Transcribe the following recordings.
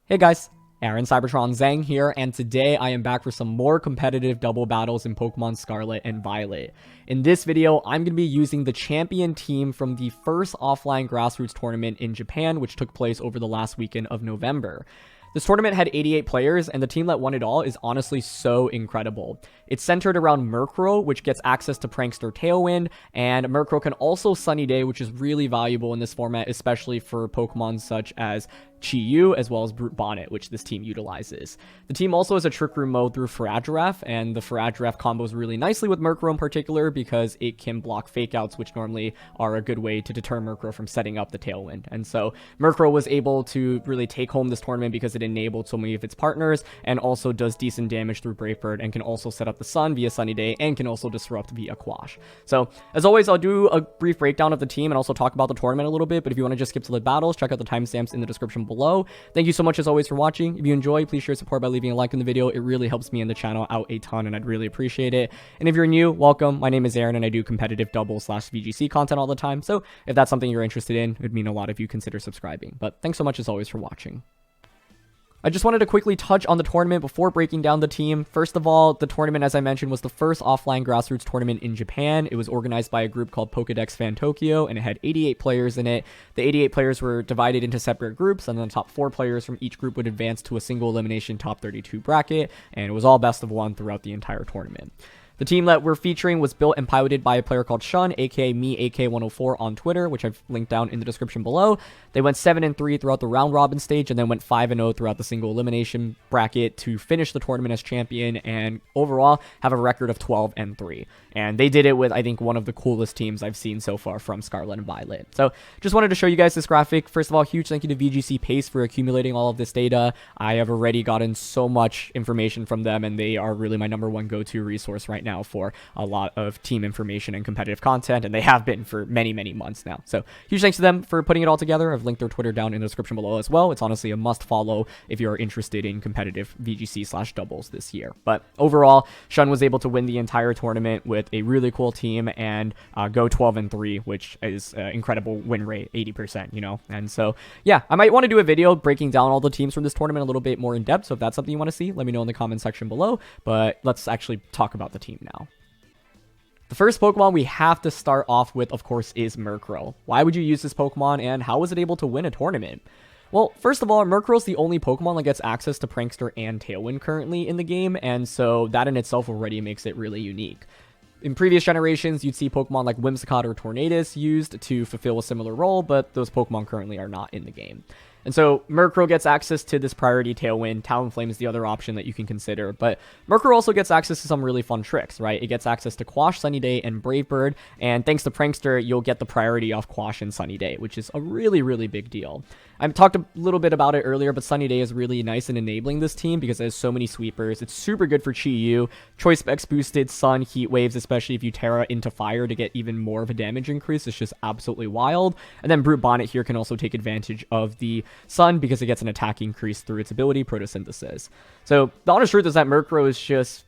Hey guys, Aaron Cybertron Zhang here, and today I am back for some more competitive double battles in Pokemon Scarlet and Violet. In this video, I'm going to be using the champion team from the first offline grassroots tournament in Japan, which took place over the last weekend of November. This tournament had 88 players, and the team that won it all is honestly so incredible. It's centered around Murkrow, which gets access to Prankster Tailwind, and Murkrow can also Sunny Day, which is really valuable in this format, especially for Pokemon such as Chi-Yu, as well as Brute Bonnet, which this team utilizes. The team also has a Trick Room mode through Faragiraf, and the Faragiraf combos really nicely with Murkrow in particular because it can block Fake Outs, which normally are a good way to deter Murkrow from setting up the Tailwind. And so Murkrow was able to really take home this tournament because it enabled so many of its partners, and also does decent damage through Brave Bird, and can also set up the Sun via Sunny Day, and can also disrupt via Quash. So, as always, I'll do a brief breakdown of the team and also talk about the tournament a little bit, but if you want to just skip to the battles, check out the timestamps in the description below. Thank you so much as always for watching. If you enjoy, please share support by leaving a like on the video. It really helps me and the channel out a ton, and I'd really appreciate it. And if you're new, welcome. My name is Aaron, and I do competitive double/VGC content all the time, so if that's something you're interested in, it would mean a lot if you consider subscribing. But thanks so much as always for watching. I just wanted to quickly touch on the tournament before breaking down the team. First of all, the tournament, as I mentioned, was the first offline grassroots tournament in Japan. It was organized by a group called Pokedex Fan Tokyo, and it had 88 players in it. The 88 players were divided into separate groups, and then the top 4 players from each group would advance to a single elimination top 32 bracket, and it was all best of 1 throughout the entire tournament. The team that we're featuring was built and piloted by a player called Shun, aka me, AK104 on Twitter, which I've linked down in the description below. They went 7-3 throughout the round robin stage, and then went 5-0 throughout the single elimination bracket to finish the tournament as champion, and overall have a record of 12-3. And they did it with, I think, one of the coolest teams I've seen so far from Scarlet and Violet. So just wanted to show you guys this graphic. First of all, huge thank you to VGC Pace for accumulating all of this data. I have already gotten so much information from them, and they are really my #1 go-to resource right now for a lot of team information and competitive content, and they have been for many months now. So huge thanks to them for putting it all together. I've linked their Twitter down in the description below as well. It's honestly a must follow if you're interested in competitive VGC/doubles this year. But overall, Shun was able to win the entire tournament with a really cool team and go 12-3, which is an incredible win rate, 80%, you know. And so yeah, I might want to do a video breaking down all the teams from this tournament a little bit more in depth. So if that's something you want to see, let me know in the comment section below. But let's actually talk about the team now. The first Pokemon we have to start off with, of course, is Murkrow. Why would you use this Pokemon, and how was it able to win a tournament? Well, first of all, Murkrow's the only Pokemon that gets access to Prankster and Tailwind currently in the game, and so that in itself already makes it really unique. In previous generations, you'd see Pokemon like Whimsicott or Tornadus used to fulfill a similar role, but those Pokemon currently are not in the game. And so Murkrow gets access to this priority Tailwind. Talonflame is the other option that you can consider. But Murkrow also gets access to some really fun tricks, right? It gets access to Quash, Sunny Day, and Brave Bird. And thanks to Prankster, you'll get the priority off Quash and Sunny Day, which is a really big deal. I've talked a little bit about it earlier, but Sunny Day is really nice in enabling this team because it has so many sweepers. It's super good for Chi-Yu. Choice Specs boosted Sun, Heat Waves, especially if you Terra into Fire to get even more of a damage increase. It's just absolutely wild. And then Brute Bonnet here can also take advantage of the Sun because it gets an attack increase through its ability, Photosynthesis. So the honest truth is that Murkrow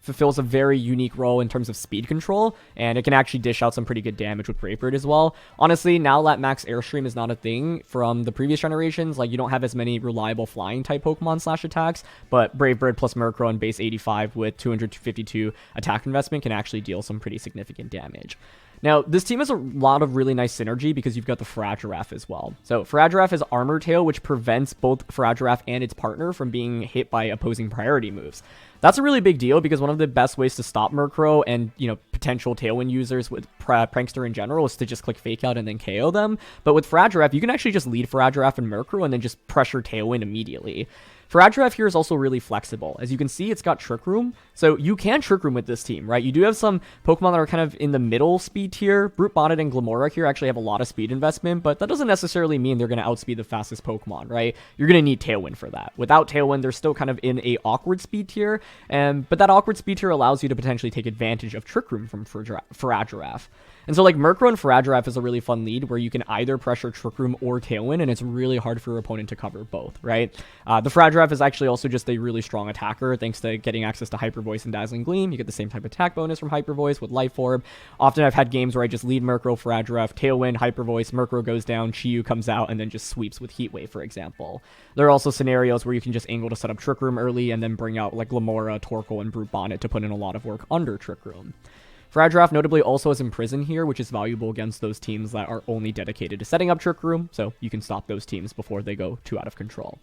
fulfills a very unique role in terms of speed control, and it can actually dish out some pretty good damage with Brave Bird as well. Honestly, now that Max Airstream is not a thing from the previous generations, like you don't have as many reliable flying type Pokemon attacks, but Brave Bird plus Murkrow on base 85 with 252 attack investment can actually deal some pretty significant damage. Now, this team has a lot of really nice synergy because you've got the Faragiraf as well. So, Faragiraf has Armor Tail, which prevents both Faragiraf and its partner from being hit by opposing priority moves. That's a really big deal because one of the best ways to stop Murkrow and, you know, potential Tailwind users with Prankster in general is to just click Fake Out and then KO them. But with Faragiraf, you can actually just lead Faragiraf and Murkrow and then just pressure Tailwind immediately. Faragiraf here is also really flexible. As you can see, it's got Trick Room, so you can Trick Room with this team, right? You do have some Pokemon that are kind of in the middle speed tier. Brute Bonnet and Glamora here actually have a lot of speed investment, but that doesn't necessarily mean they're going to outspeed the fastest Pokemon, right? You're going to need Tailwind for that. Without Tailwind, they're still kind of in a awkward speed tier, but that awkward speed tier allows you to potentially take advantage of Trick Room from Faragiraf. And so like Murkrow and Fragiraf is a really fun lead where you can either pressure Trick Room or Tailwind, and it's really hard for your opponent to cover both, right? The Fragiraf is actually also just a really strong attacker thanks to getting access to Hyper Voice and Dazzling Gleam. You get the same type of attack bonus from Hyper Voice with Life Orb. Often I've had games where I just lead Murkrow, Fragiraf, Tailwind, Hyper Voice, Murkrow goes down, Chi-Yu comes out, and then just sweeps with Heat Wave, for example. There are also scenarios where you can just angle to set up Trick Room early and then bring out like Glimmora, Torkoal, and Brute Bonnet to put in a lot of work under Trick Room. Fragiraf notably also has Imprison here, which is valuable against those teams that are only dedicated to setting up Trick Room, so you can stop those teams before they go too out of control.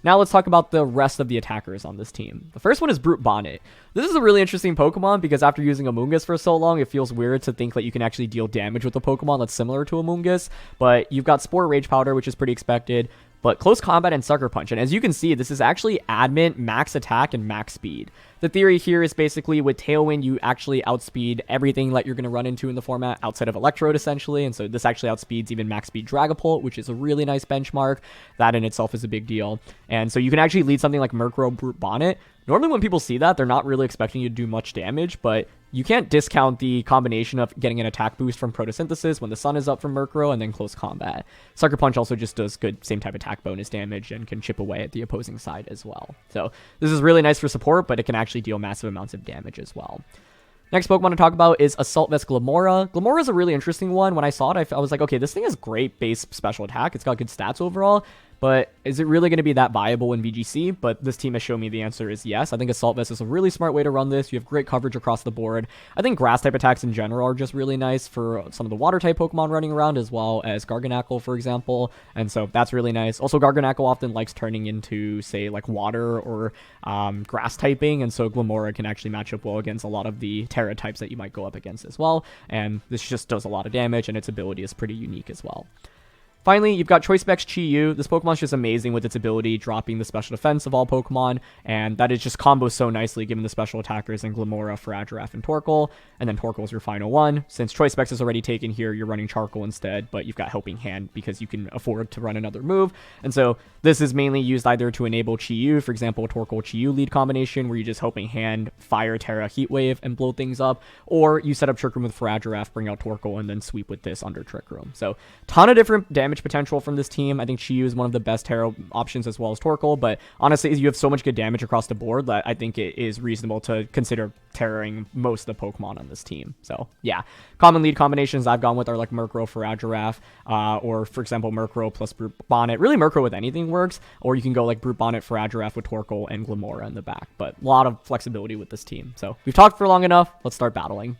Now let's talk about the rest of the attackers on this team. The first one is Brute Bonnet. This is a really interesting Pokemon because after using Amoonguss for so long, it feels weird to think that you can actually deal damage with a Pokemon that's similar to Amoonguss, but you've got Spore Rage Powder, which is pretty expected, but Close Combat and Sucker Punch. And as you can see, this is actually Adamant, Max Attack, and Max Speed. The theory here is basically with Tailwind, you actually outspeed everything that you're going to run into in the format outside of Electrode, essentially. And so this actually outspeeds even Max Speed Dragapult, which is a really nice benchmark. That in itself is a big deal. And so you can actually lead something like Murkrow, Brute Bonnet. Normally when people see that, they're not really expecting you to do much damage, but you can't discount the combination of getting an attack boost from Photosynthesis when the sun is up from Murkrow and then Close Combat. Sucker Punch also just does good same type attack bonus damage and can chip away at the opposing side as well. So this is really nice for support, but it can actually deal massive amounts of damage as well. Next Pokemon to talk about is Assault Vest Glimmora. Glimmora is a really interesting one. When I saw it, I was like, okay, this thing has great base special attack. It's got good stats overall. But is it really going to be that viable in VGC? But this team has shown me the answer is yes. I think Assault Vest is a really smart way to run this. You have great coverage across the board. I think Grass-type attacks in general are just really nice for some of the Water-type Pokemon running around, as well as Garganacl, for example. And so that's really nice. Also, Garganacl often likes turning into, say, like Water or Grass-typing, and so Glimmora can actually match up well against a lot of the Terra-types that you might go up against as well. And this just does a lot of damage, and its ability is pretty unique as well. Finally, you've got Choice Specs Chi-Yu. This Pokemon's just amazing with its ability, dropping the special defense of all Pokemon, and that is just combos so nicely given the special attackers in Glimmora, Fragiraf, and Torkoal, and then Torkoal's your final one. Since Choice Specs is already taken here, you're running Charcoal instead, but you've got Helping Hand because you can afford to run another move, and so this is mainly used either to enable Chi-Yu, for example, Torkoal Chi-Yu lead combination, where you just Helping Hand, Fire, Terra, Heat Wave, and blow things up, or you set up Trick Room with Fragiraf, bring out Torkoal, and then sweep with this under Trick Room. So, ton of different damage potential from this team. I think Chi-Yu is one of the best Terra options as well as Torkoal, but honestly, you have so much good damage across the board that I think it is reasonable to consider Terraing most of the Pokemon on this team. So, yeah. Common lead combinations I've gone with are like Murkrow, Fragiraf, or for example, Murkrow plus Brute Bonnet. Really, Murkrow with anything works, or you can go like Brute Bonnet, Fragiraf with Torkoal and Glimmora in the back, but a lot of flexibility with this team. So, we've talked for long enough. Let's start battling.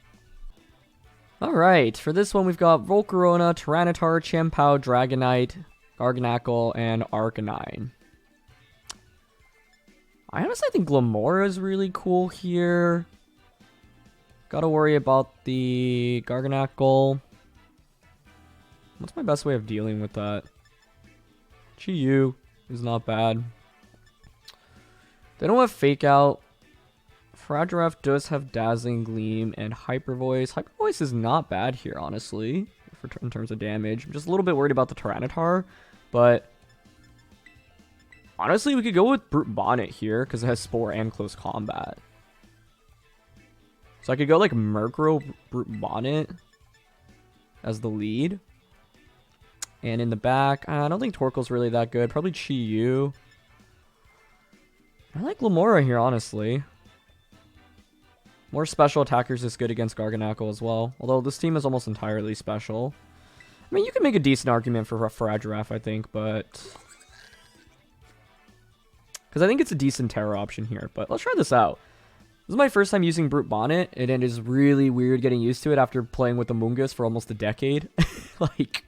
Alright, for this one, we've got Volcarona, Tyranitar, Chien-Pao, Dragonite, Garganacl, and Arcanine. I honestly think Glimmora is really cool here. Gotta worry about the Garganacl. What's my best way of dealing with that? Chi-Yu is not bad. They don't have Fake Out. Fragiraf does have Dazzling Gleam and Hyper Voice. Hyper Voice is not bad here, honestly, in terms of damage. I'm just a little bit worried about the Tyranitar, but honestly, we could go with Brute Bonnet here because it has Spore and Close Combat. So I could go like Murkrow, Brute Bonnet as the lead. And in the back, I don't think Torkoal's really that good. Probably Chi-Yu. I like Glimmora here, honestly. More special attackers is good against Garganacl as well. Although this team is almost entirely special. I mean, you can make a decent argument for Fragiraf, I think, but... because I think it's a decent Terra option here. But let's try this out. This is my first time using Brute Bonnet, and it is really weird getting used to it after playing with Amoonguss for almost a decade. Like,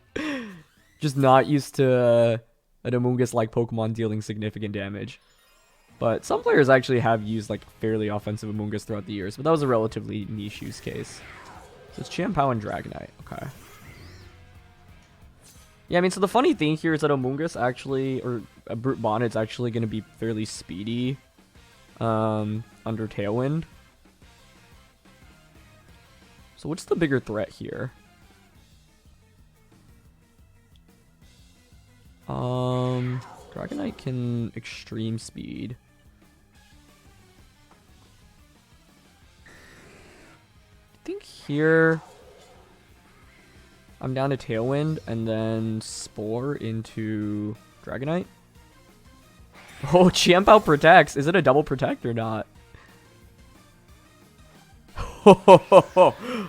just not used to an Amoonguss-like Pokemon dealing significant damage. But some players actually have used like fairly offensive Amoonguss throughout the years, but that was a relatively niche use case. So it's Chien-Pao and Dragonite. Okay. Yeah, I mean, so the funny thing here is that Amoonguss actually, or Brute Bonnet's actually going to be fairly speedy under Tailwind. So what's the bigger threat here? Dragonite can extreme speed. I think here I'm down to Tailwind and then Spore into Dragonite. Oh, Chiempao protects. Is it a double protect or not?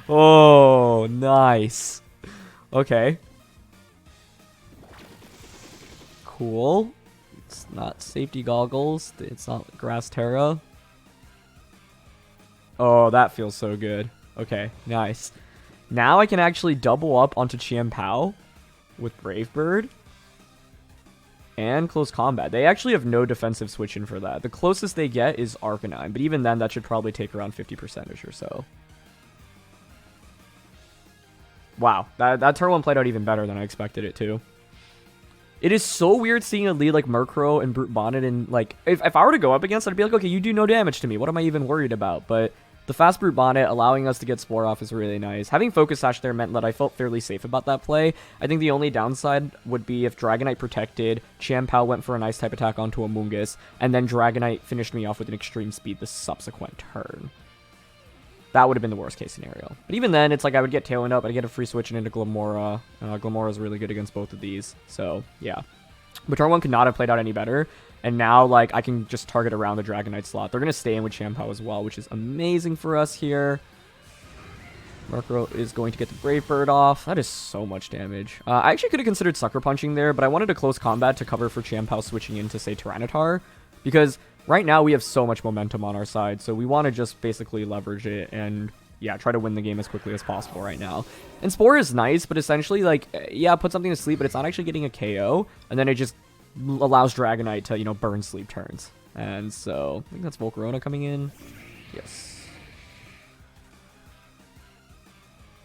Oh, nice. Okay. Cool. It's not safety goggles. It's not Grass Terra. Oh, that feels so good. Okay, nice. Now I can actually double up onto Chiempao with Brave Bird and Close Combat. They actually have no defensive switch in for that. The closest they get is Arcanine, but even then that should probably take around 50% or so. Wow, that turn one played out even better than I expected it to. It is so weird seeing a lead like Murkrow and Brute Bonnet, and like if I were to go up against it, I'd be like, okay, you do no damage to me. What am I even worried about? But the fast Brute Bonnet allowing us to get Spore off is really nice. Having Focus Sash there meant that I felt fairly safe about that play. I think the only downside would be if Dragonite protected, Chiempao went for a nice type attack onto Amoonguss, and then Dragonite finished me off with an extreme speed the subsequent turn. That would have been the worst case scenario. But even then, it's like I would get Tailwind up, I'd get a free switch into Glimmora. Glimmora is really good against both of these, so yeah. But turn one could not have played out any better. And now, like, I can just target around the Dragonite slot. They're going to stay in with Chiempao as well, which is amazing for us here. Murkrow is going to get the Brave Bird off. That is so much damage. I actually could have considered Sucker Punching there, but I wanted to Close Combat to cover for Chiempao switching into, say, Tyranitar. Because right now we have so much momentum on our side, so we want to just basically leverage it and, yeah, try to win the game as quickly as possible right now. And Spore is nice, but essentially, like, yeah, put something to sleep, but it's not actually getting a KO. And then it just allows Dragonite to, you know, burn sleep turns. And so, I think that's Volcarona coming in. Yes.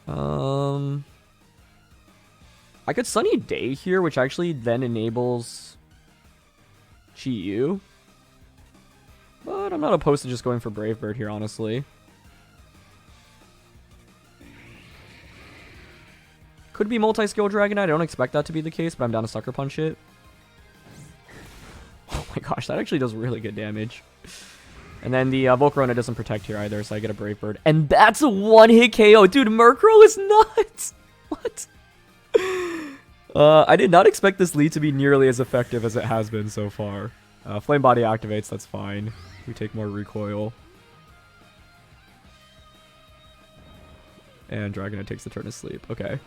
I could Sunny Day here, which actually then enables Chi-Yu. But I'm not opposed to just going for Brave Bird here, honestly. Could be multi-skill Dragonite. I don't expect that to be the case, but I'm down to Sucker Punch it. Oh my gosh, that actually does really good damage. And then the Volcarona doesn't protect here either, so I get a Brave Bird. And that's a one-hit KO. Dude, Murkrow is nuts. What? I did not expect this lead to be nearly as effective as it has been so far. Flame Body activates, that's fine. We take more recoil. And Dragonite takes the turn to sleep. Okay.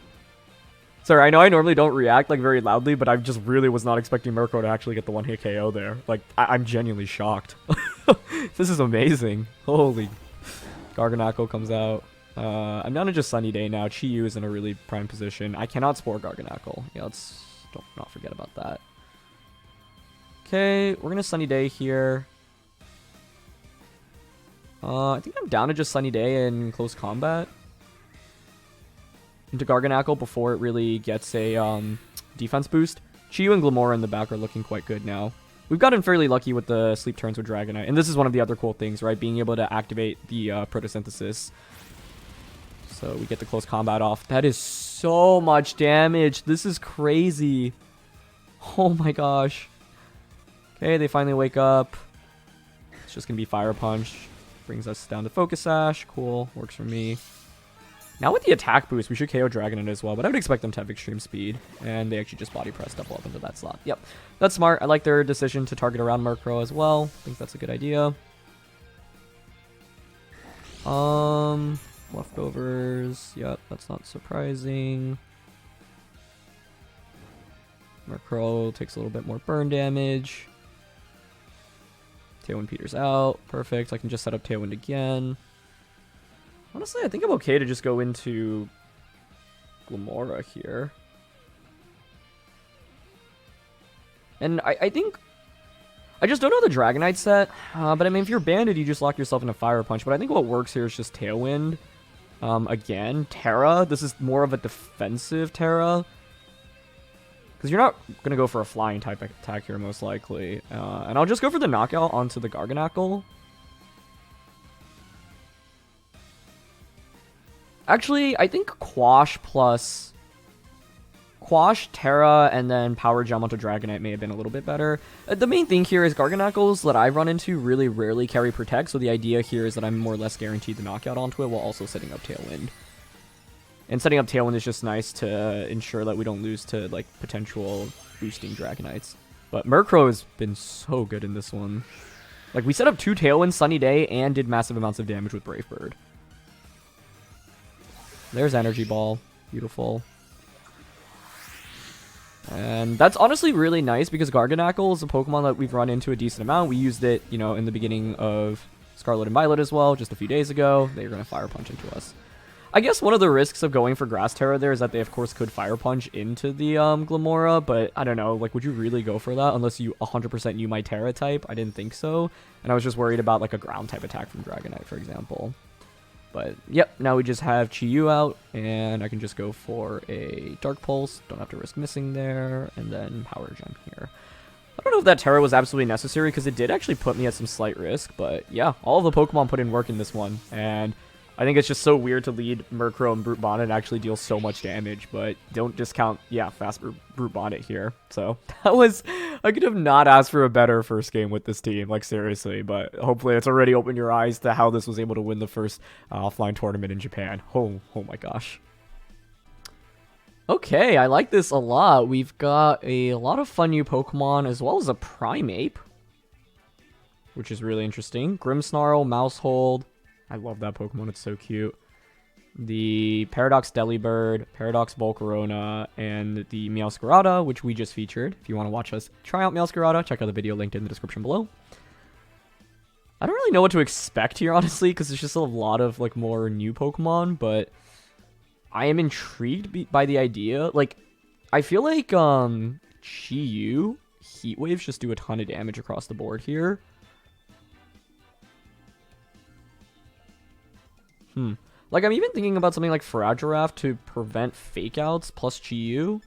Sorry, I know I normally don't react like very loudly, but I just really was not expecting Murkrow to actually get the one-hit KO there. Like, I'm genuinely shocked. This is amazing. Holy. Garganacl comes out. I'm down to just Sunny Day now. Chi-Yu is in a really prime position. I cannot Spore Garganacl. Yeah, let's not forget about that. Okay, we're gonna Sunny Day here. I think I'm down to just Sunny Day in Close Combat into Garganacl before it really gets a defense boost. Chi-Yu and Glimmora in the back are looking quite good now. We've gotten fairly lucky with the sleep turns with Dragonite, and this is one of the other cool things, right? Being able to activate the Photosynthesis. So we get the Close Combat off. That is so much damage. This is crazy. Oh my gosh. Okay, they finally wake up. It's just going to be Fire Punch. Brings us down to Focus Sash. Cool. Works for me. Now with the attack boost, we should KO Dragonite as well, but I would expect them to have extreme speed. And they actually just body press double up into that slot. Yep. That's smart. I like their decision to target around Murkrow as well. I think that's a good idea. Leftovers. Yep, that's not surprising. Murkrow takes a little bit more burn damage. Tailwind peters out. Perfect. I can just set up Tailwind again. Honestly, I think I'm okay to just go into Glimmora here. And I think... I just don't know the Dragonite set. But I mean, if you're banded, you just lock yourself in a Fire Punch. But I think what works here is just Tailwind. Again, Terra. This is more of a defensive Terra. Because you're not going to go for a flying type attack here, most likely. And I'll just go for the knockout onto the Garganacl. Actually, I think Quash plus... Quash, Terra, and then Power Gem onto Dragonite may have been a little bit better. The main thing here is Garganacls that I run into really rarely carry Protect, so the idea here is that I'm more or less guaranteed the knockout onto it while also setting up Tailwind. And setting up Tailwind is just nice to ensure that we don't lose to, like, potential boosting Dragonites. But Murkrow has been so good in this one. Like, we set up 2 Tailwinds, Sunny Day, and did massive amounts of damage with Brave Bird. There's Energy Ball. Beautiful. And that's honestly really nice because Garganacl is a Pokemon that we've run into a decent amount. We used it, you know, in the beginning of Scarlet and Violet as well, just a few days ago. They're going to Fire Punch into us. I guess one of the risks of going for Grass Terra there is that they, of course, could Fire Punch into the Glamora, but I don't know. Like, would you really go for that unless you 100% knew my Terra type? I didn't think so, and I was just worried about, like, a Ground type attack from Dragonite, for example. But, yep, now we just have Chi-Yu out, and I can just go for a Dark Pulse. Don't have to risk missing there, and then Power Gem here. I don't know if that Terra was absolutely necessary, because it did actually put me at some slight risk, but yeah, all of the Pokemon put in work in this one, and I think it's just so weird to lead Murkrow and Brute Bonnet and actually deal so much damage, but don't discount, yeah, fast Brute Bonnet here. So that was, I could have not asked for a better first game with this team, like seriously, but hopefully it's already opened your eyes to how this was able to win the first offline tournament in Japan. Oh my gosh. Okay, I like this a lot. We've got a lot of fun new Pokemon as well as a Primeape, which is really interesting. Grimmsnarl, Mousehold. I love that Pokemon, it's so cute. The Paradox Delibird, Paradox Volcarona, and the Meowscarada, which we just featured. If you want to watch us try out Meowscarada, check out the video linked in the description below. I don't really know what to expect here, honestly, because it's just a lot of, like, more new Pokemon, but I am intrigued by the idea. Like, I feel like, Chi-Yu, Heat Waves just do a ton of damage across the board here. Like, I'm even thinking about something like Fragiraph to prevent fake outs plus Chi-Yu.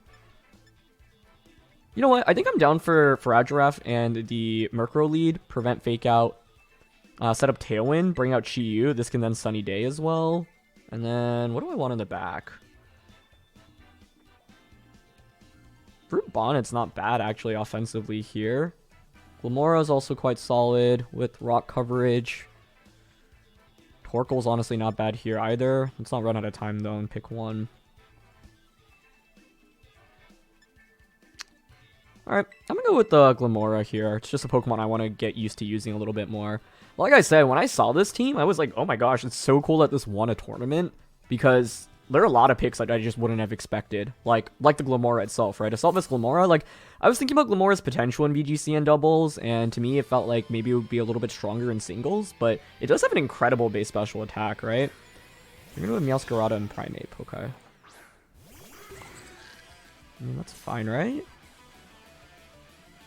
You know what? I think I'm down for Fragiraph and the Murkrow lead. Prevent fake out. Set up Tailwind. Bring out Chi-Yu. This can then Sunny Day as well. And then, what do I want in the back? Brute Bonnet's not bad, actually, offensively here. Glamora is also quite solid with rock coverage. Torkoal's honestly not bad here either. Let's not run out of time, though, and pick one. Alright, I'm going to go with the Glamora here. It's just a Pokemon I want to get used to using a little bit more. Like I said, when I saw this team, I was like, oh my gosh, it's so cool that this won a tournament. Because there are a lot of picks that I just wouldn't have expected. Like the Glamora itself, right? Assaultvest Glamora, like, I was thinking about Glamora's potential in VGC and doubles, and to me, it felt like maybe it would be a little bit stronger in singles, but it does have an incredible base special attack, right? We're gonna go with Meowscarada and Primeape, okay. I mean, that's fine, right?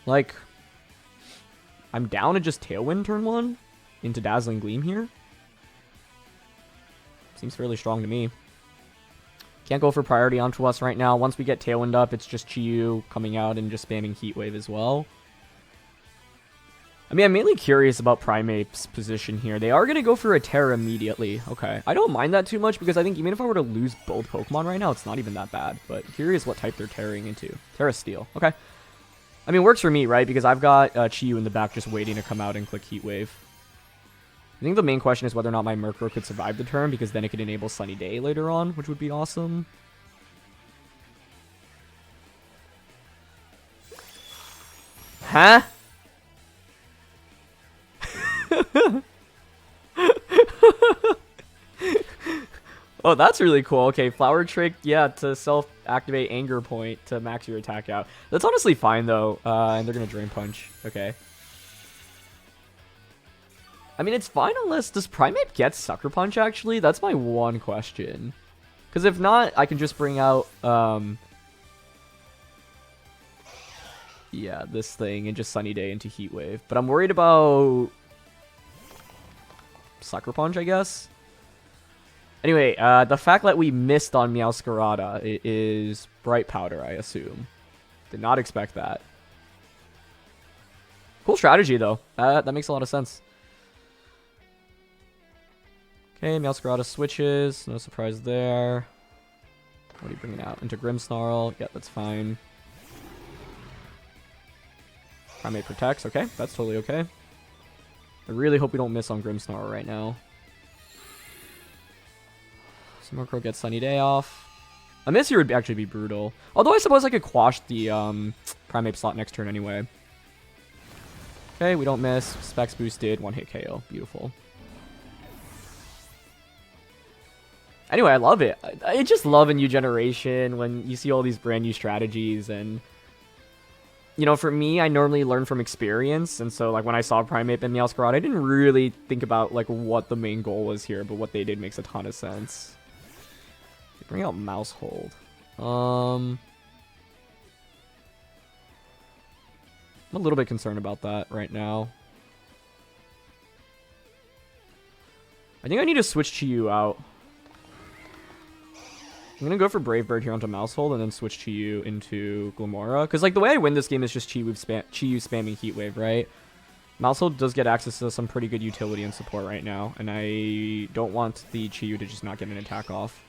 Like, I'm down to just Tailwind turn 1 into Dazzling Gleam here. Seems fairly strong to me. Can't go for priority onto us right now. Once we get Tailwind up, it's just Chi-Yu coming out and just spamming Heat Wave as well. I mean, I'm mainly curious about Primeape's position here. They are going to go for a Terra immediately. Okay. I don't mind that too much because I think even if I were to lose both Pokemon right now, it's not even that bad. But curious what type they're Terraing into. Terra Steel. Okay. I mean, works for me, right? Because I've got Chi-Yu in the back just waiting to come out and click Heat Wave. I think the main question is whether or not my Murkrow could survive the turn, because then it could enable Sunny Day later on, which would be awesome. Huh? Oh, that's really cool. Okay, Flower Trick, yeah, to self-activate Anger Point to max your attack out. That's honestly fine, though. And they're going to Drain Punch. Okay. I mean, it's fine unless... Does Primeape get Sucker Punch, actually? That's my one question. Because if not, I can just bring out... yeah, this thing and just Sunny Day into Heat Wave. But I'm worried about... Sucker Punch, I guess? Anyway, the fact that we missed on Meowscarada is Bright Powder, I assume. Did not expect that. Cool strategy, though. That makes a lot of sense. Okay, Meowscarada switches. No surprise there. What are you bringing out? Into Grimmsnarl. Yeah, that's fine. Primeape protects. Okay, that's totally okay. I really hope we don't miss on Grimmsnarl right now. Murkrow gets Sunny Day off. A miss here would actually be brutal. Although I suppose I could quash the Primeape slot next turn anyway. Okay, we don't miss. Specs boosted. One hit KO. Beautiful. Anyway, I love it. I just love a new generation when you see all these brand new strategies. And, you know, for me, I normally learn from experience. And so, like, when I saw Primeape and Meowscarada, I didn't really think about, like, what the main goal was here. But what they did makes a ton of sense. They bring out Mousehold. I'm a little bit concerned about that right now. I think I need to switch Chi-Yu out. I'm going to go for Brave Bird here onto Mousehold and then switch Chi-Yu into Glimmora. Because, like, the way I win this game is just Chi-Yu spamming Heat Wave, right? Mousehold does get access to some pretty good utility and support right now. And I don't want the Chi-Yu to just not get an attack off.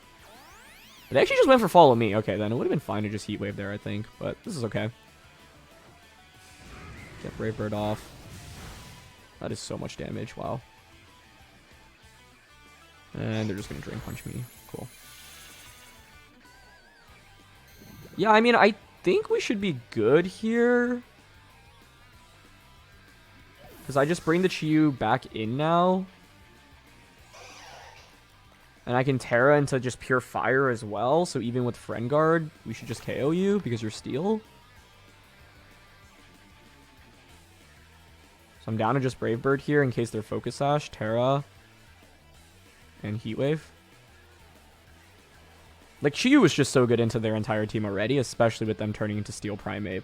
But they actually just went for Follow Me. Okay, then it would have been fine to just Heat Wave there, I think. But this is okay. Get Brave Bird off. That is so much damage. Wow. And they're just going to Drain Punch me. Cool. Yeah, I mean, I think we should be good here. Because I just bring the Chi-Yu back in now. And I can Terra into just pure fire as well. So even with Friend Guard, we should just KO you because you're Steel. So I'm down to just Brave Bird here in case they're Focus Sash, Terra, and Heat Wave. Like, Chi-Yu was just so good into their entire team already, especially with them turning into Steel Primeape.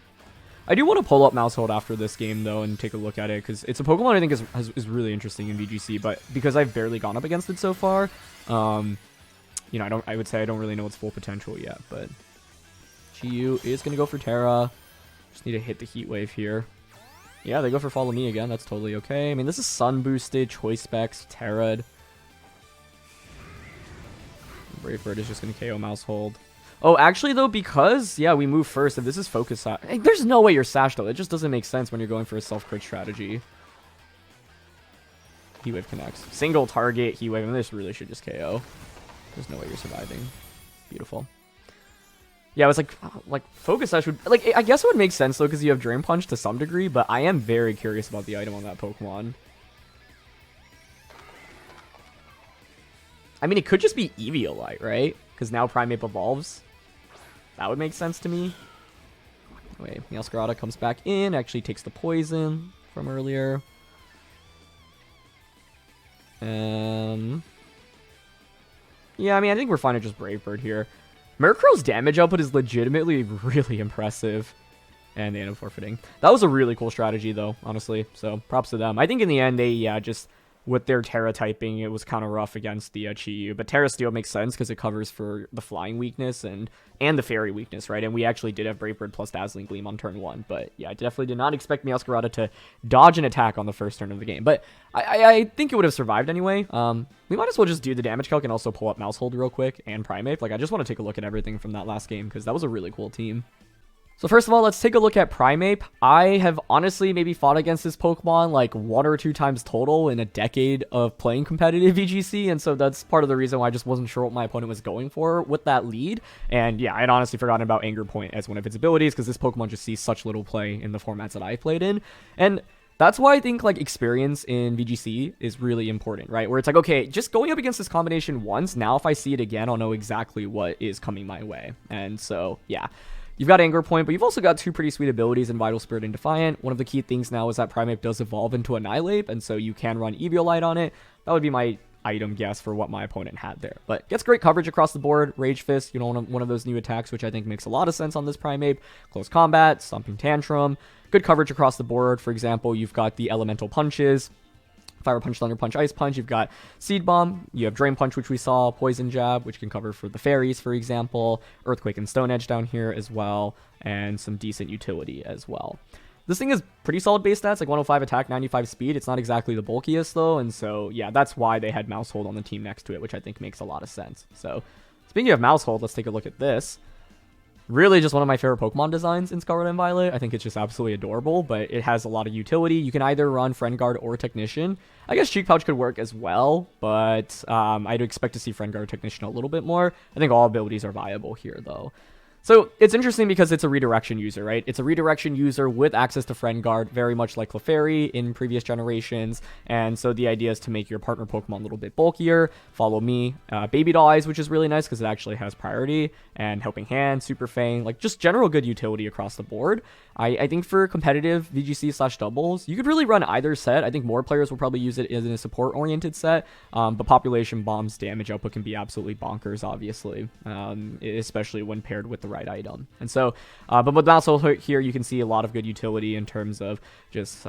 I do want to pull up Mousehold after this game, though, and take a look at it, because it's a Pokemon I think is really interesting in VGC, but because I've barely gone up against it so far, you know, I would say I don't really know its full potential yet, but Chi-Yu is going to go for Terra. Just need to hit the Heat Wave here. Yeah, they go for Follow Me again. That's totally okay. I mean, this is Sun boosted, Choice Specs, Terra'd. Brave Bird is just going to KO Mousehold. Oh, actually, though, because, yeah, we move first. If this is Focus Sash... There's no way you're Sash, though. It just doesn't make sense when you're going for a self-crit strategy. Heat Wave connects. Single target, Heat Wave, and this really should just KO. There's no way you're surviving. Beautiful. Yeah, it was like Focus Sash would... Like, I guess it would make sense, though, because you have Drain Punch to some degree, but I am very curious about the item on that Pokemon. I mean, it could just be Eviolite, right? Because now Primeape evolves. That would make sense to me. Anyway, Meowscarada comes back in, actually takes the poison from earlier. Yeah, I mean, I think we're fine to just Brave Bird here. Murkrow's damage output is legitimately really impressive. And they end up forfeiting. That was a really cool strategy, though, honestly. So, props to them. I think in the end, they, yeah, just... With their Terra typing, it was kind of rough against the Chi-Yu. But Terra Steel makes sense because it covers for the flying weakness and the fairy weakness, right? And we actually did have Brave Bird plus Dazzling Gleam on turn 1. But yeah, I definitely did not expect Meowscarada to dodge an attack on the first turn of the game. But I think it would have survived anyway. We might as well just do the damage calc and also pull up Mousehold real quick and Primeape. Like, I just want to take a look at everything from that last game because that was a really cool team. So first of all, let's take a look at Primeape. I have honestly maybe fought against this Pokemon like 1 or 2 times total in a decade of playing competitive VGC, and so that's part of the reason why I just wasn't sure what my opponent was going for with that lead. And yeah, I'd honestly forgotten about Anger Point as one of its abilities because this Pokemon just sees such little play in the formats that I played in. And that's why I think like experience in VGC is really important, right? Where it's like, okay, just going up against this combination once, now if I see it again, I'll know exactly what is coming my way. And so, yeah. You've got Anger Point, but you've also got 2 pretty sweet abilities in Vital Spirit and Defiant. One of the key things now is that Primeape does evolve into Annihilate, and so you can run Eviolite on it. That would be my item guess for what my opponent had there. But gets great coverage across the board. Rage Fist, you know, one of those new attacks, which I think makes a lot of sense on this Primeape. Close Combat, Stomping Tantrum. Good coverage across the board. For example, you've got the Elemental Punches. Fire Punch, Thunder Punch, Ice Punch. You've got Seed Bomb. You have Drain Punch, which we saw. Poison Jab, which can cover for the fairies, for example. Earthquake and Stone Edge down here as well. And some decent utility as well. This thing is pretty solid base stats, like 105 attack, 95 speed. It's not exactly the bulkiest, though. And so, yeah, that's why they had Mousehold on the team next to it, which I think makes a lot of sense. So, speaking of Mousehold, let's take a look at this. Really just one of my favorite Pokemon designs in Scarlet and Violet. I think it's just absolutely adorable, but it has a lot of utility. You can either run Friend Guard or Technician. I guess Cheek Pouch could work as well, but I'd expect to see Friend Guard or Technician a little bit more. I think all abilities are viable here, though. So it's interesting because it's a redirection user, right? It's a redirection user with access to Friend Guard, very much like Clefairy in previous generations. And so the idea is to make your partner Pokemon a little bit bulkier. Follow me. Baby Doll Eyes, which is really nice because it actually has priority. And Helping Hand, Super Fang, like just general good utility across the board. I think for competitive VGC/doubles, you could really run either set. I think more players will probably use it in a support-oriented set. But Population Bomb's damage output can be absolutely bonkers, obviously. Especially when paired with the right item. And so, but with Mouse Ult here, you can see a lot of good utility in terms of just,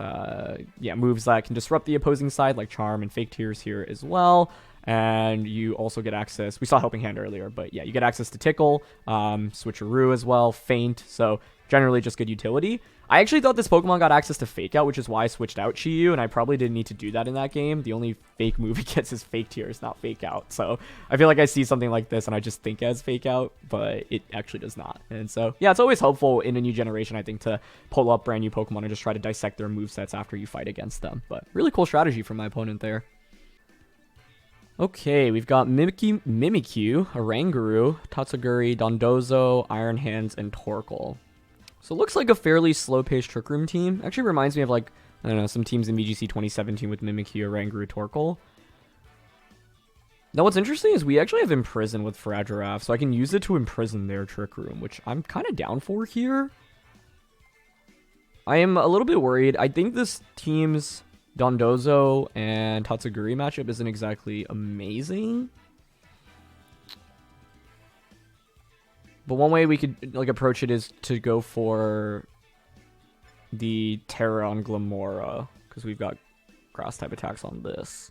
moves that can disrupt the opposing side, like Charm and Fake Tears here as well. And you also get access, we saw Helping Hand earlier, but yeah, you get access to Tickle, Switcheroo as well, Feint, so generally just good utility. I actually thought this Pokemon got access to Fake Out, which is why I switched out Chi-Yu, and I probably didn't need to do that in that game. The only fake move it gets is Fake Tears, not Fake Out. So I feel like I see something like this and I just think as Fake Out, but it actually does not. And so, yeah, it's always helpful in a new generation, I think, to pull up brand new Pokemon and just try to dissect their movesets after you fight against them. But really cool strategy from my opponent there. Okay, we've got Mimikyu, Oranguru, Tatsugiri, Dondozo, Iron Hands, and Torkoal. So it looks like a fairly slow-paced Trick Room team. Actually reminds me of, like, I don't know, some teams in VGC 2017 with Mimikyu, Oranguru, Torkoal. Now what's interesting is we actually have Imprison with Fragiraph, so I can use it to imprison their Trick Room, which I'm kind of down for here. I am a little bit worried. I think this team's Dondozo and Tatsugiri matchup isn't exactly amazing. But one way we could like approach it is to go for the Terra on Glamora, because we've got grass type attacks on this.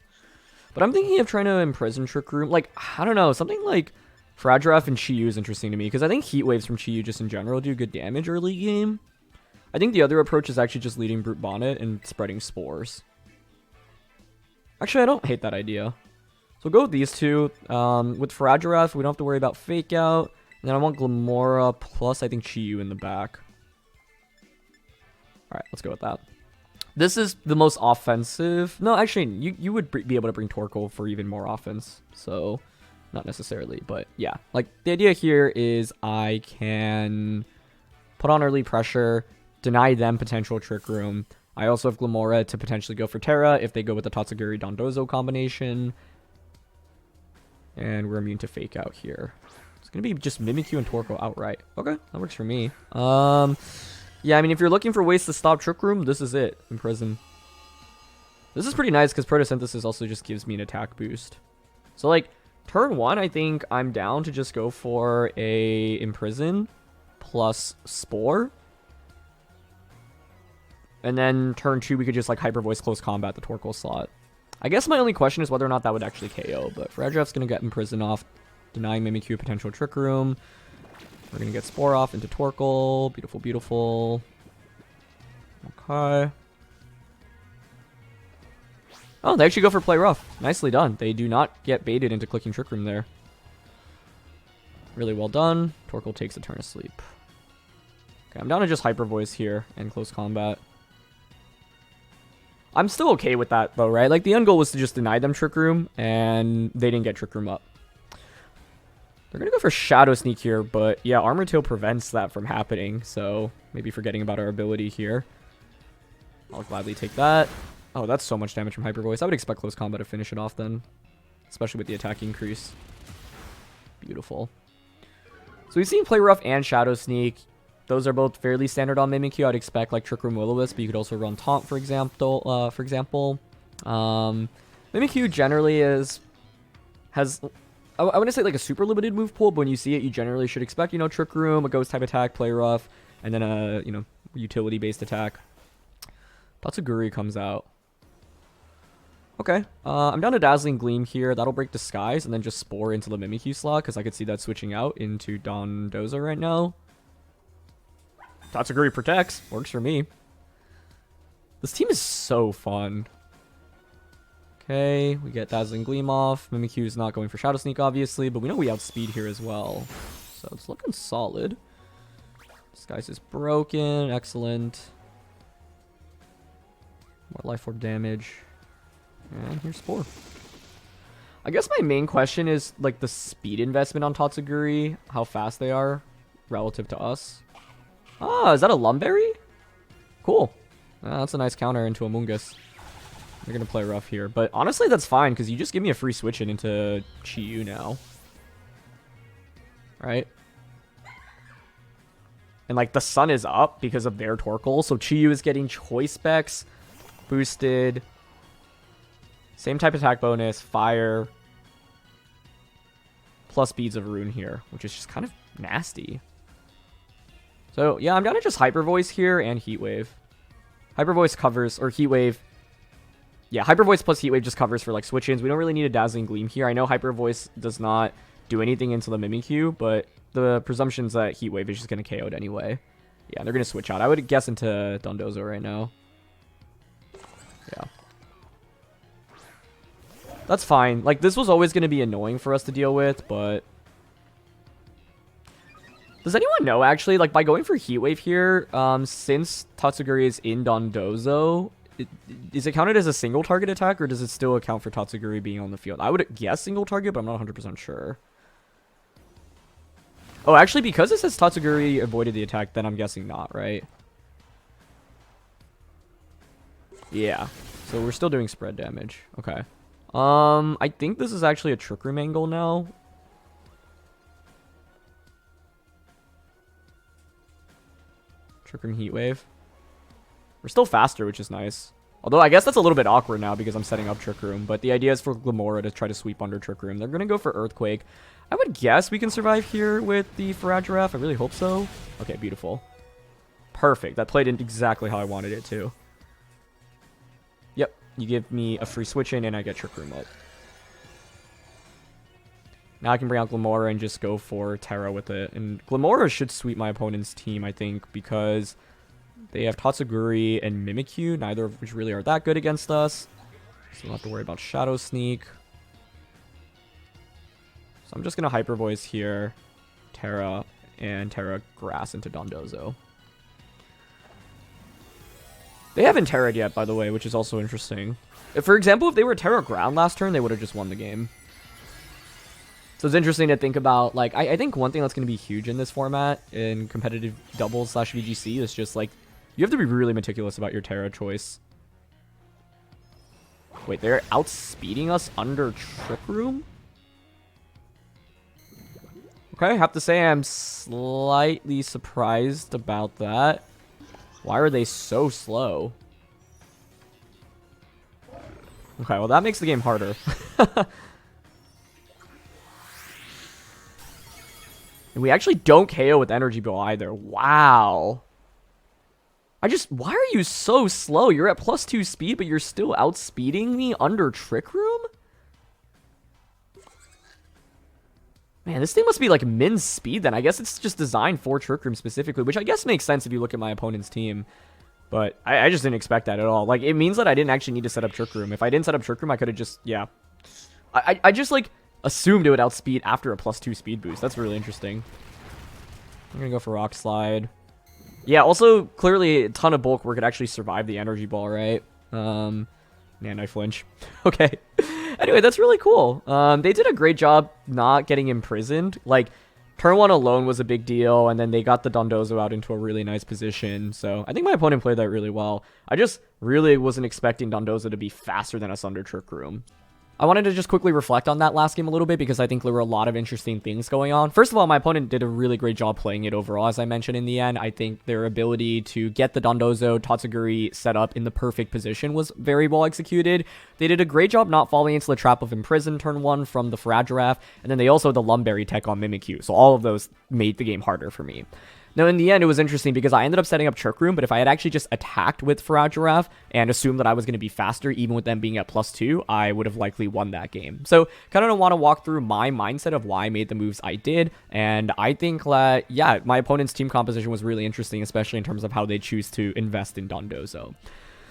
But I'm thinking of trying to imprison Trick Room. Like, I don't know, something like Fragiraph and Chi-Yu is interesting to me, because I think Heat Waves from Chi-Yu just in general do good damage early game. I think the other approach is actually just leading Brute Bonnet and spreading Spores. Actually, I don't hate that idea. So we'll go with these two. With Fragiraph, we don't have to worry about Fake Out. And then I want Glamora plus, I think, Chi-Yu in the back. Alright, let's go with that. This is the most offensive. No, actually, you would be able to bring Torkoal for even more offense. So, not necessarily. But, yeah. Like, the idea here is I can put on early pressure, deny them potential Trick Room. I also have Glamora to potentially go for Terra if they go with the Tatsugiri Dondozo combination. And we're immune to Fake Out here. It's going to be just Mimikyu and Torkoal outright. Okay, that works for me. Yeah, I mean, if you're looking for ways to stop Trick Room, this is it. Imprison. This is pretty nice because Photosynthesis also just gives me an attack boost. So, like, turn 1, I think I'm down to just go for a Imprison plus Spore. And then turn 2, we could just, like, Hyper Voice Close Combat the Torkoal slot. I guess my only question is whether or not that would actually KO, but Fragiraph's going to get Imprison off, denying Mimikyu a potential Trick Room. We're going to get Spore off into Torkoal. Beautiful, beautiful. Okay. Oh, they actually go for Play Rough. Nicely done. They do not get baited into clicking Trick Room there. Really well done. Torkoal takes a turn of sleep. Okay, I'm down to just Hyper Voice here and Close Combat. I'm still okay with that, though, right? Like, the end goal was to just deny them Trick Room, and they didn't get Trick Room up. They're going to go for Shadow Sneak here, but yeah, Armor Tail prevents that from happening, so maybe forgetting about our ability here. I'll gladly take that. Oh, that's so much damage from Hyper Voice. I would expect Close Combat to finish it off then, especially with the attack increase. Beautiful. So we've seen Play Rough and Shadow Sneak. Those are both fairly standard on Mimikyu. I'd expect like Trick Room Will-O-Wisp, but you could also run Taunt, for example. Mimikyu generally has I wouldn't say like a super limited move pool, but when you see it, you generally should expect, you know, Trick Room, a Ghost type attack, Play Rough, and then a, you know, utility based attack. Tatsugiri comes out. Okay, I'm down to Dazzling Gleam here. That'll break Disguise and then just Spore into the Mimikyu slot, because I could see that switching out into Dondozo right now. Tatsugiri protects. Works for me. This team is so fun. Okay, we get Dazzling Gleam off. Mimikyu is not going for Shadow Sneak, obviously, but we know we outspeed here as well. So it's looking solid. This guy's just broken. Excellent. More life orb damage. And here's Spore. I guess my main question is, like, the speed investment on Tatsuguri. How fast they are relative to us. Ah, is that a Lumberry? Cool. That's a nice counter into Amoonguss. They're going to play rough here. But honestly, that's fine, because you just give me a free switch in into Chi-Yu now. Right? And, like, the sun is up because of their Torkoal. So Chi-Yu is getting Choice Specs boosted. Same type attack bonus. Fire. Plus Beads of Rune here, which is just kind of nasty. So, yeah, I'm going to just Hyper Voice here and Heat Wave. Hyper Voice covers, or Heat Wave. Yeah, Hyper Voice plus Heat Wave just covers for, like, switch-ins. We don't really need a Dazzling Gleam here. I know Hyper Voice does not do anything into the Mimikyu, but the presumption's that Heat Wave is just going to KO it anyway. Yeah, they're going to switch out. I would guess into Dondozo right now. Yeah. That's fine. Like, this was always going to be annoying for us to deal with, but... Does anyone know, actually, like, by going for Heat Wave here, since Tatsuguri is in Dondozo, is it counted as a single target attack, or does it still account for Tatsuguri being on the field? I would guess single target, but I'm not 100% sure. Oh, actually, because it says Tatsuguri avoided the attack, then I'm guessing not, right? Yeah. So we're still doing spread damage. Okay. I think this is actually a Trick Room angle now. Trick Room Heat Wave. We're still faster, which is nice. Although I guess that's a little bit awkward now because I'm setting up Trick Room. But the idea is for Glimmora to try to sweep under Trick Room. They're going to go for Earthquake. I would guess we can survive here with the Faragiraf. I really hope so. Okay, beautiful. Perfect. That played in exactly how I wanted it to. Yep. You give me a free switch in and I get Trick Room up. Now I can bring out Glimmora and just go for Terra with it. And Glimmora should sweep my opponent's team, I think, because they have Tatsuguri and Mimikyu, neither of which really are that good against us. So we don't have to worry about Shadow Sneak. So I'm just going to Hyper Voice here, Terra, and Terra Grass into Dondozo. They haven't Terra'd yet, by the way, which is also interesting. For example, if they were Terra Ground last turn, they would have just won the game. So it's interesting to think about, like, I think one thing that's going to be huge in this format, in competitive doubles / VGC, is just, like, you have to be really meticulous about your Terra choice. Wait, they're outspeeding us under Trick Room? Okay, I have to say I'm slightly surprised about that. Why are they so slow? Okay, well that makes the game harder. And we actually don't KO with Energy Ball either. Wow. Why are you so slow? You're at +2 speed, but you're still outspeeding me under Trick Room? Man, this thing must be like min speed then. I guess it's just designed for Trick Room specifically, which I guess makes sense if you look at my opponent's team. But I just didn't expect that at all. Like, it means that I didn't actually need to set up Trick Room. If I didn't set up Trick Room, I could have just, yeah. I just, like, assumed it would outspeed after a +2 speed boost. That's really interesting. I'm gonna go for Rock Slide. Yeah, also, clearly, a ton of bulk where it could actually survive the Energy Ball, right? Man, I flinch. Okay. Anyway, that's really cool. They did a great job not getting imprisoned. Like, turn 1 alone was a big deal, and then they got the Dondozo out into a really nice position. So, I think my opponent played that really well. I just really wasn't expecting Dondozo to be faster than us under Trick Room. I wanted to just quickly reflect on that last game a little bit because I think there were a lot of interesting things going on. First of all, my opponent did a really great job playing it overall, as I mentioned in the end. I think their ability to get the Dondozo Tatsuguri set up in the perfect position was very well executed. They did a great job not falling into the trap of Imprison turn 1 from the Faragiraf, and then they also had the Lumberry tech on Mimikyu, so all of those made the game harder for me. Now, in the end, it was interesting because I ended up setting up Trick Room, but if I had actually just attacked with Faragiraf and assumed that I was going to be faster, even with them being at +2, I would have likely won that game. So, kind of want to walk through my mindset of why I made the moves I did, and I think that, yeah, my opponent's team composition was really interesting, especially in terms of how they choose to invest in Dondozo.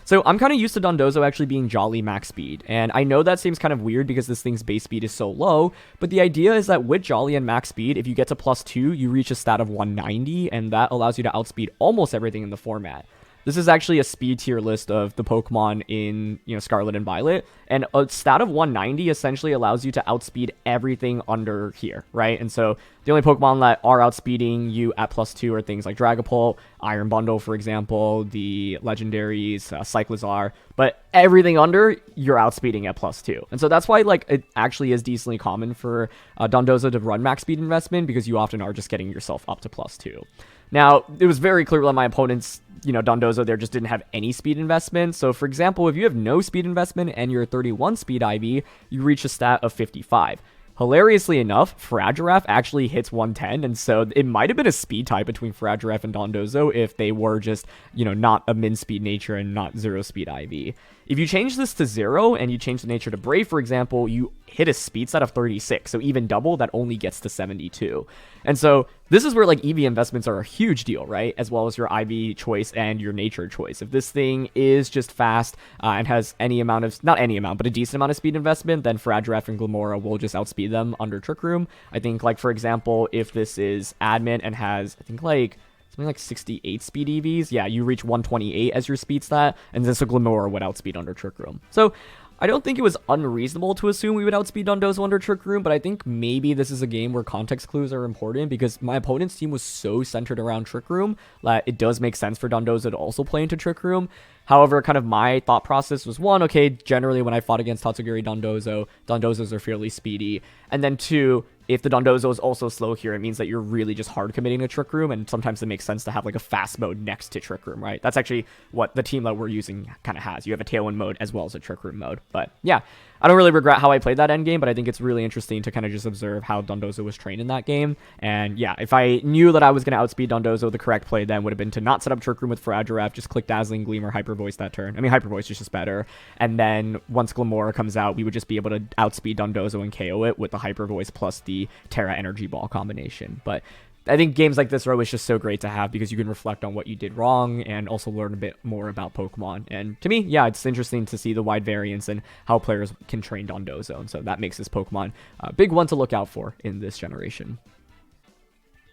So I'm kind of used to Dondozo actually being jolly max speed, and I know that seems kind of weird because this thing's base speed is so low, but the idea is that with jolly and max speed, if you get to +2, you reach a stat of 190, and that allows you to outspeed almost everything in the format. This is actually a speed tier list of the Pokemon in, Scarlet and Violet, and a stat of 190 essentially allows you to outspeed everything under here, right? And so the only Pokemon that are outspeeding you at +2 are things like Dragapult, Iron Bundle, for example, the legendaries, Cyclizar, but everything under, you're outspeeding at +2. And so that's why, like, it actually is decently common for Dondozo to run max speed investment, because you often are just getting yourself up to +2. Now, it was very clear that my opponents, Dondozo there just didn't have any speed investment. So, for example, if you have no speed investment and you're a 31 speed IV, you reach a stat of 55. Hilariously enough, Fragiraf actually hits 110, and so it might have been a speed tie between Fragiraf and Dondozo if they were just, not a min speed nature and not 0 speed IV. If you change this to 0 and you change the nature to Brave, for example, you hit a speed stat of 36, so even double, that only gets to 72. And so this is where, like, EV investments are a huge deal, right? As well as your IV choice and your nature choice. If this thing is just fast and has any amount of, not any amount, but a decent amount of speed investment, then Fragiraf and Glimmora will just outspeed them under Trick Room. I think, like, for example, if this is Adamant and has, I think, like, something like 68 speed EVs, yeah, you reach 128 as your speed stat, and then so Glimmora would outspeed under Trick Room. So I don't think it was unreasonable to assume we would outspeed Dondozo under Trick Room, but I think maybe this is a game where context clues are important, because my opponent's team was so centered around Trick Room that it does make sense for Dondozo to also play into Trick Room. However, kind of my thought process was, one, okay, generally when I fought against Tatsugiri Dondozos are fairly speedy, and then two, if the Dondozo is also slow here, it means that you're really just hard committing to Trick Room, and sometimes it makes sense to have like a fast mode next to Trick Room, right? That's actually what the team that we're using kind of has. You have a Tailwind mode as well as a Trick Room mode. But yeah, I don't really regret how I played that endgame, but I think it's really interesting to kind of just observe how Dondozo was trained in that game. And yeah, if I knew that I was going to outspeed Dondozo, the correct play then would have been to not set up Trick Room with Fragiraf, just click Dazzling Gleam or Hyper Voice that turn. I mean, Hyper Voice is just better. And then once Glimmora comes out, we would just be able to outspeed Dondozo and KO it with the Hyper Voice plus the Terra Energy Ball combination. But I think games like this are always just so great to have, because you can reflect on what you did wrong and also learn a bit more about Pokemon. And to me, yeah, it's interesting to see the wide variance and how players can train Dondozo. And so that makes this Pokemon a big one to look out for in this generation.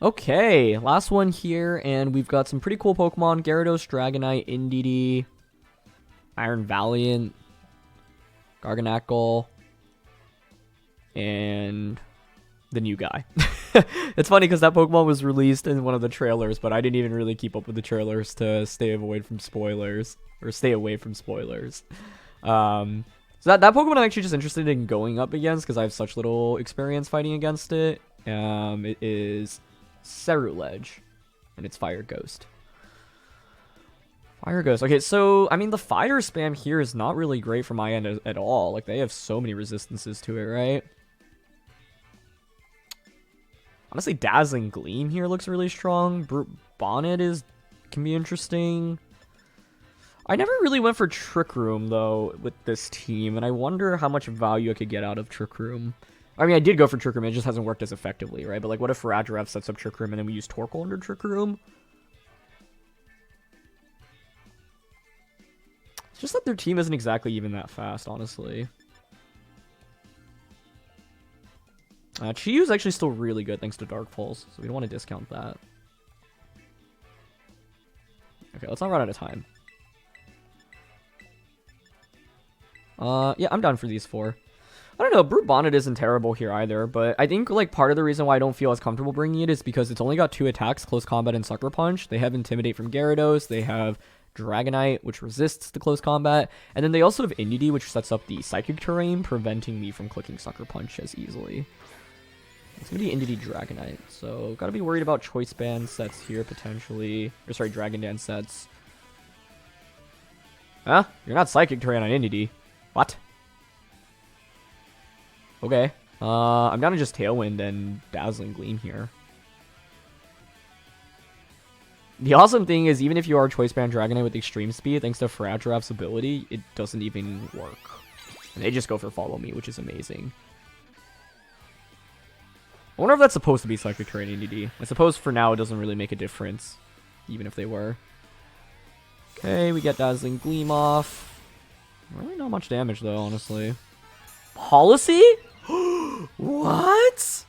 Okay, last one here, and we've got some pretty cool Pokemon: Gyarados, Dragonite, Indeedee, Iron Valiant, Garganacl, and the new guy. It's funny because that Pokemon was released in one of the trailers, but I didn't even really keep up with the trailers to stay away from spoilers. So that Pokemon I'm actually just interested in going up against because I have such little experience fighting against it. It is Ceruledge, and it's Fire Ghost. Fire Ghost. Okay, so, I mean, the fire spam here is not really great for my end at all. Like, they have so many resistances to it, right? Honestly, Dazzling Gleam here looks really strong. Bonnet can be interesting. I never really went for Trick Room, though, with this team, and I wonder how much value I could get out of Trick Room. I mean, I did go for Trick Room, it just hasn't worked as effectively, right? But, like, what if Fragiraf sets up Trick Room and then we use Torkoal under Trick Room? It's just that their team isn't exactly even that fast, honestly. Chiyu is actually still really good thanks to Dark Pulse, so we don't want to discount that. Okay, let's not run out of time. Yeah, I'm done for these four. I don't know, Brute Bonnet isn't terrible here either, but I think, like, part of the reason why I don't feel as comfortable bringing it is because it's only got 2 attacks, Close Combat and Sucker Punch. They have Intimidate from Gyarados, they have Dragonite, which resists the Close Combat, and then they also have Indeedee, which sets up the Psychic Terrain, preventing me from clicking Sucker Punch as easily. It's going to be Indeedee Dragonite, so gotta be worried about Choice Band sets here, potentially. Or sorry, Dragon Dance sets. Huh? You're not Psychic Terrain on Indeedee. What? Okay. I'm down to just Tailwind and Dazzling Gleam here. The awesome thing is, even if you are Choice Band Dragonite with Extreme Speed, thanks to Fragiraf's ability, it doesn't even work. And they just go for Follow Me, which is amazing. I wonder if that's supposed to be Psychic Terrain Indeedee. I suppose for now it doesn't really make a difference, even if they were. Okay, we get Dazzling Gleam off. Really not much damage though, honestly. Policy? What?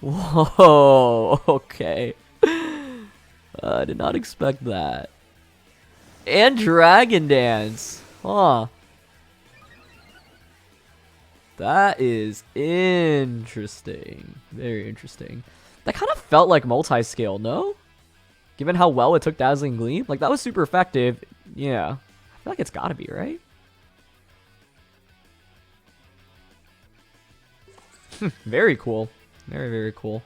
Whoa, okay. I did not expect that. And Dragon Dance. Huh. That is interesting. Very interesting. That kind of felt like multi-scale, no? Given how well it took Dazzling Gleam? Like, that was super effective. Yeah. I feel like it's gotta be, right? Very cool. Very, very cool.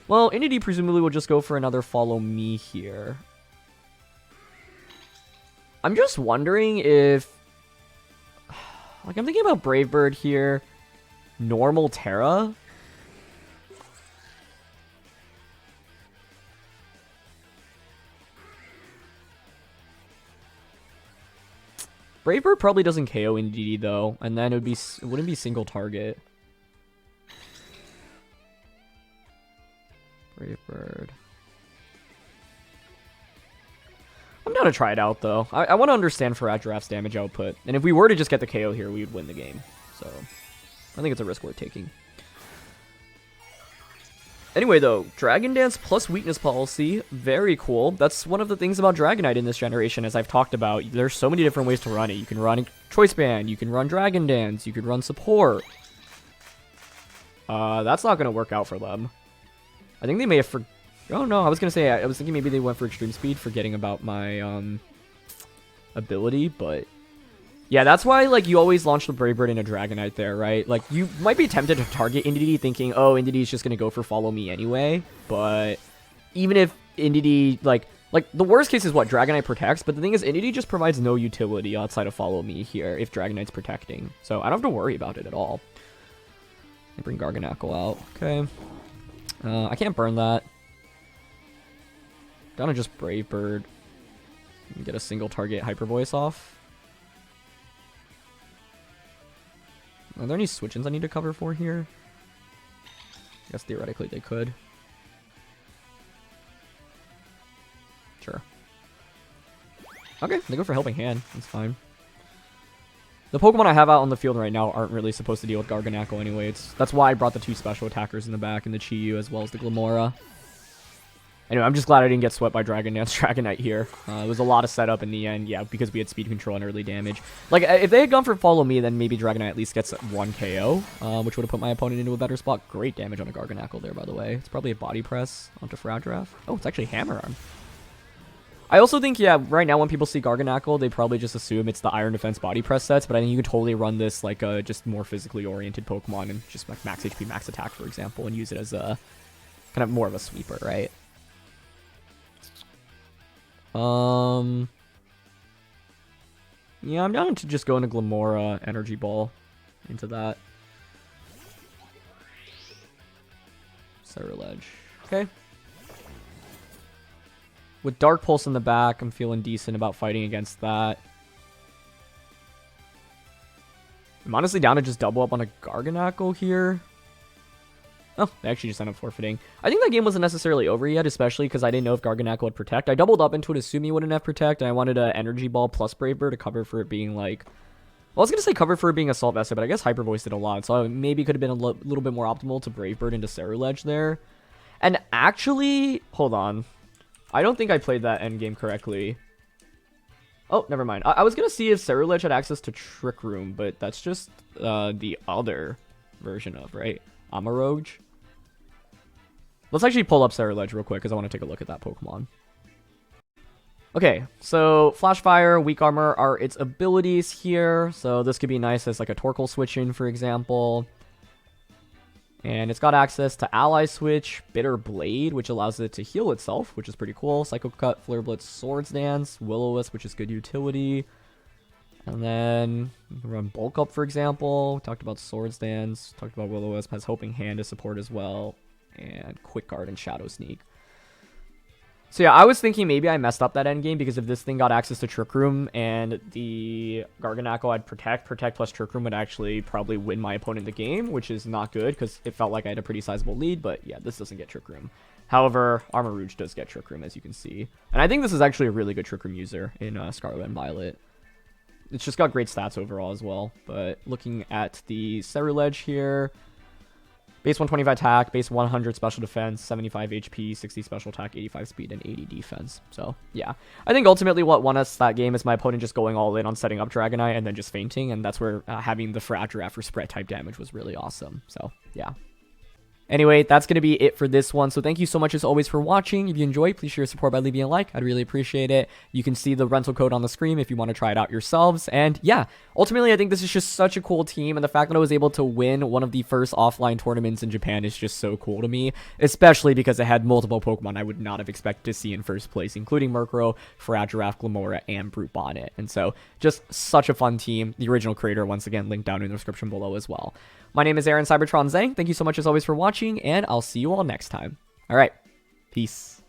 Well, Entity presumably will just go for another Follow Me here. I'm just wondering if... Like, I'm thinking about Brave Bird here. Normal Terra? Brave Bird probably doesn't KO Entity though, and then it wouldn't be single target. Brave Bird. I'm down to try it out though. I want to understand Farad damage output, and if we were to just get the KO here, we would win the game. So I think it's a risk worth taking. Anyway though, Dragon Dance plus Weakness Policy, very cool. That's one of the things about Dragonite in this generation, as I've talked about. There's so many different ways to run it. You can run Choice Band, you can run Dragon Dance, you can run Support. That's not going to work out for them. I think they may have oh no, I was going to say, I was thinking maybe they went for Extreme Speed, forgetting about my ability, but... Yeah, that's why, like, you always launch the Brave Bird into Dragonite there, right? Like, you might be tempted to target Entity thinking, oh, Entity's just gonna go for Follow Me anyway, but even if Entity, like, the worst case is what? Dragonite protects, but the thing is, Entity just provides no utility outside of Follow Me here if Dragonite's protecting, so I don't have to worry about it at all. I bring Garganacl out, okay. I can't burn that. Gonna just Brave Bird and get a single target Hyper Voice off. Are there any switch-ins I need to cover for here? I guess theoretically they could. Sure. Okay, they go for Helping Hand. That's fine. The Pokemon I have out on the field right now aren't really supposed to deal with Garganacl anyway. That's why I brought the two special attackers in the back and the Chi-Yu as well as the Glamora. Anyway, I'm just glad I didn't get swept by Dragon Dance Dragonite here. It was a lot of setup in the end, yeah, because we had speed control and early damage. Like, if they had gone for Follow Me, then maybe Dragonite at least gets one KO, which would have put my opponent into a better spot. Great damage on a Garganacl there, by the way. It's probably a Body Press onto Fradraff. Oh, it's actually Hammer Arm. I also think, yeah, right now when people see Garganacl, they probably just assume it's the Iron Defense Body Press sets, but I think you could totally run this like a just more physically oriented Pokemon and just like max HP, max attack, for example, and use it as a kind of more of a sweeper, right? Yeah, I'm down to just go into Glamora, Energy Ball into that. Cerulege. Okay. With Dark Pulse in the back, I'm feeling decent about fighting against that. I'm honestly down to just double up on a Garganacl here. Oh, they actually just end up forfeiting. I think that game wasn't necessarily over yet, especially because I didn't know if Garganacl would protect. I doubled up into it assuming it wouldn't have protect, and I wanted an Energy Ball plus Brave Bird to cover for it being like... Well, I was going to say cover for it being Assault Vesta, but I guess Hyper Voice did a lot, so maybe could have been a little bit more optimal to Brave Bird into Cerulege there. And actually... Hold on. I don't think I played that endgame correctly. Oh, never mind. I was going to see if Cerulege had access to Trick Room, but that's just the other version of, right? Amaroge. Let's actually pull up Cerulege real quick because I want to take a look at that Pokemon. Okay, so Flash Fire, Weak Armor are its abilities here. So this could be nice as like a Torkoal switch in, for example. And it's got access to Ally Switch, Bitter Blade, which allows it to heal itself, which is pretty cool. Psycho Cut, Flare Blitz, Swords Dance, Will-O-Wisp, which is good utility. And then we can run Bulk Up, for example. We talked about Swords Dance, talked about Will-O-Wisp, has Helping Hand to support as well. And Quick Guard and Shadow Sneak. So yeah, I was thinking maybe I messed up that endgame because if this thing got access to Trick Room and the Garganacl had Protect plus Trick Room would actually probably win my opponent the game, which is not good because it felt like I had a pretty sizable lead, but yeah, this doesn't get Trick Room. However, Armarouge does get Trick Room, as you can see. And I think this is actually a really good Trick Room user in Scarlet and Violet. It's just got great stats overall as well. But looking at the Ceruledge here, base 125 attack, base 100 special defense, 75 HP, 60 special attack, 85 speed, and 80 defense. So, yeah. I think ultimately what won us that game is my opponent just going all in on setting up Dragonite and then just fainting. And that's where having the Fragiraffe for spread type damage was really awesome. So, yeah. Anyway, that's going to be it for this one. So thank you so much as always for watching. If you enjoyed, please share your support by leaving a like. I'd really appreciate it. You can see the rental code on the screen if you want to try it out yourselves. And yeah, ultimately, I think this is just such a cool team. And the fact that I was able to win one of the first offline tournaments in Japan is just so cool to me, especially because it had multiple Pokemon I would not have expected to see in first place, including Murkrow, Fragiraffe, Glamora, and Brute Bonnet. And so just such a fun team. The original creator, once again, linked down in the description below as well. My name is Aaron CybertronZang. Thank you so much as always for watching, and I'll see you all next time. All right, peace.